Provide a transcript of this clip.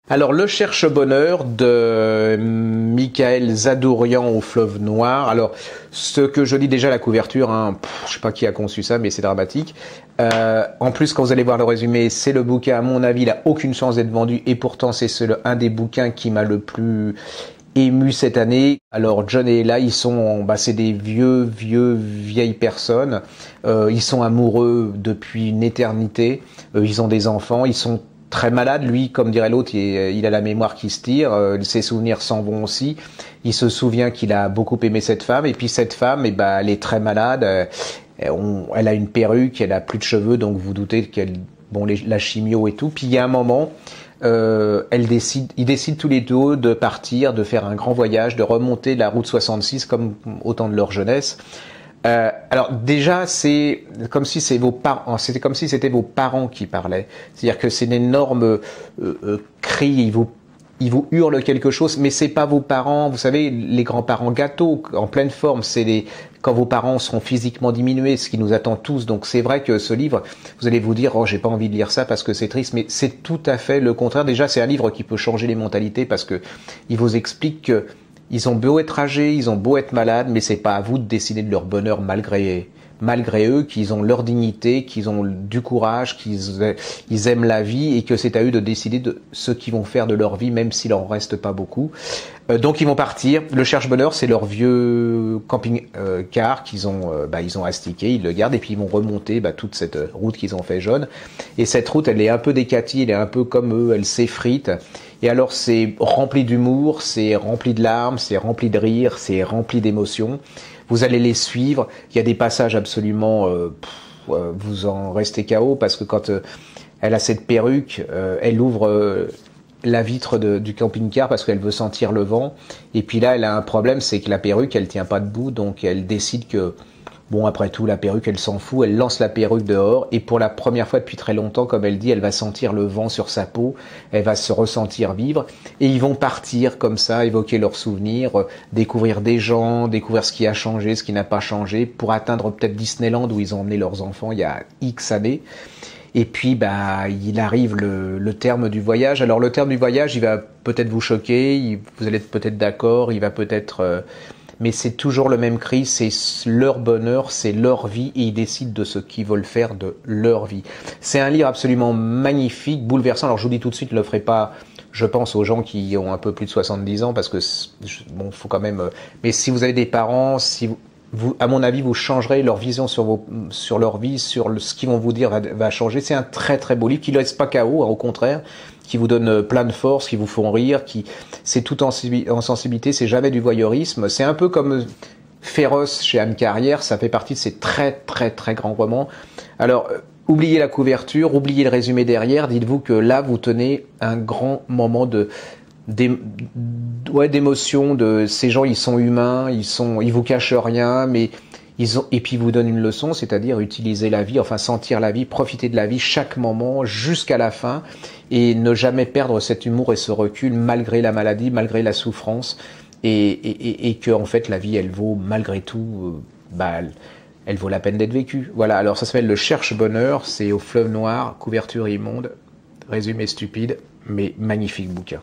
Alors, Le Cherche-Bonheur de Michael Zadourian au Fleuve Noir. Alors, ce que je dis déjà, la couverture, hein, je sais pas qui a conçu ça, mais c'est dramatique. En plus, quand vous allez voir le résumé, c'est le bouquin, à mon avis, il a aucune chance d'être vendu, et pourtant, c'est un des bouquins qui m'a le plus ému cette année. Alors, John et Ella, ils sont, c'est des vieilles personnes. Ils sont amoureux depuis une éternité. Ils ont des enfants. Ils sont très malade, lui, comme dirait l'autre, il a la mémoire qui se tire, ses souvenirs s'en vont aussi. Il se souvient qu'il a beaucoup aimé cette femme, et puis cette femme, elle est très malade, elle a une perruque, elle a plus de cheveux, donc vous doutez qu'elle, la chimio et tout. Puis il y a un moment, ils décident tous les deux de partir, de faire un grand voyage, de remonter la route 66 comme au temps de leur jeunesse. Alors déjà, c'est comme si c'était comme si c'était vos parents qui parlaient. C'est-à-dire que c'est un énorme cri, ils vous hurlent quelque chose, mais c'est pas vos parents. Vous savez, les grands-parents gâteaux en pleine forme, quand vos parents seront physiquement diminués, ce qui nous attend tous. Donc c'est vrai que ce livre, vous allez vous dire, oh, j'ai pas envie de lire ça parce que c'est triste, mais c'est tout à fait le contraire. Déjà, c'est un livre qui peut changer les mentalités parce que il vous explique que ils ont beau être âgés, ils ont beau être malades, mais c'est pas à vous de décider de leur bonheur malgré eux, qu'ils ont leur dignité, qu'ils ont du courage, ils aiment la vie et que c'est à eux de décider de ce qu'ils vont faire de leur vie, même s'il en reste pas beaucoup. Donc ils vont partir. Le Cherche-Bonheur, c'est leur vieux camping-car qu'ils ont, ils ont astiqué, ils le gardent et puis ils vont remonter toute cette route qu'ils ont fait jaune. Et cette route, elle est un peu décatie, elle est un peu comme eux, elle s'effrite. Et alors c'est rempli d'humour, c'est rempli de larmes, c'est rempli de rire, c'est rempli d'émotions. Vous allez les suivre. Il y a des passages absolument, vous en restez KO parce que quand elle a cette perruque, elle ouvre la vitre du camping-car parce qu'elle veut sentir le vent. Et puis là, elle a un problème, c'est que la perruque, elle tient pas debout, donc elle décide que, après tout, la perruque, elle s'en fout, elle lance la perruque dehors, et pour la première fois depuis très longtemps, comme elle dit, elle va sentir le vent sur sa peau, elle va se ressentir vivre, et ils vont partir comme ça, évoquer leurs souvenirs, découvrir des gens, découvrir ce qui a changé, ce qui n'a pas changé, pour atteindre peut-être Disneyland où ils ont emmené leurs enfants il y a X années. Et puis, il arrive le terme du voyage. Alors, le terme du voyage, il va peut-être vous choquer, vous allez être peut-être d'accord, il va peut-être... mais c'est toujours le même cri, c'est leur bonheur, c'est leur vie, et ils décident de ce qu'ils veulent faire de leur vie. C'est un livre absolument magnifique, bouleversant. Alors, je vous dis tout de suite, ne le ferez pas, je pense, aux gens qui ont un peu plus de 70 ans, parce que, faut quand même... Mais si vous avez des parents, à mon avis, vous changerez leur vision sur leur vie, ce qu'ils vont vous dire va changer. C'est un très très beau livre qui ne laisse pas KO, au contraire, qui vous donne plein de force, qui vous font rire, c'est tout en sensibilité, c'est jamais du voyeurisme. C'est un peu comme Féroce chez Anne Carrière, ça fait partie de ces très très très grands romans. Alors, oubliez la couverture, oubliez le résumé derrière, dites-vous que là, vous tenez un grand moment d'émotion, de ces gens, ils sont humains, ils vous cachent rien, mais et puis ils vous donnent une leçon, c'est-à-dire utiliser la vie, enfin sentir la vie, profiter de la vie chaque moment jusqu'à la fin, et ne jamais perdre cet humour et ce recul malgré la maladie, malgré la souffrance, et que en fait la vie, elle vaut malgré tout, elle vaut la peine d'être vécue. Voilà. Alors ça s'appelle Le Cherche-Bonheur, c'est au Fleuve Noir, couverture immonde, résumé stupide, mais magnifique bouquin.